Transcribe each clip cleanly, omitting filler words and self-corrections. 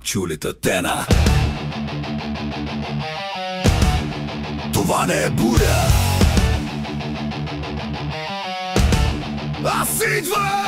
Чулите Тена. Това не е буря. Аз идвам!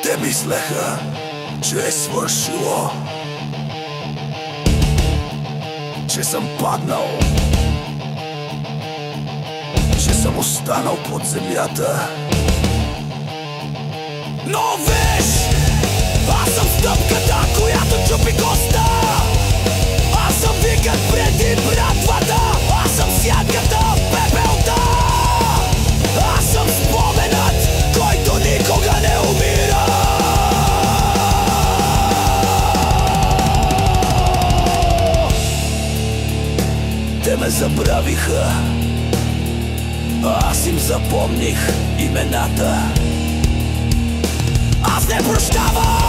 Те мислеха, че е свършило, че съм паднал, че съм останал под земята. Но виж, аз съм стъпката, която чупи коста. Аз съм викът преди братвата. Аз съм сянката в пепелта. Аз съм споменът, който никога не умира. Те ме забравиха, аз им запомних имената. Аз не прощавам!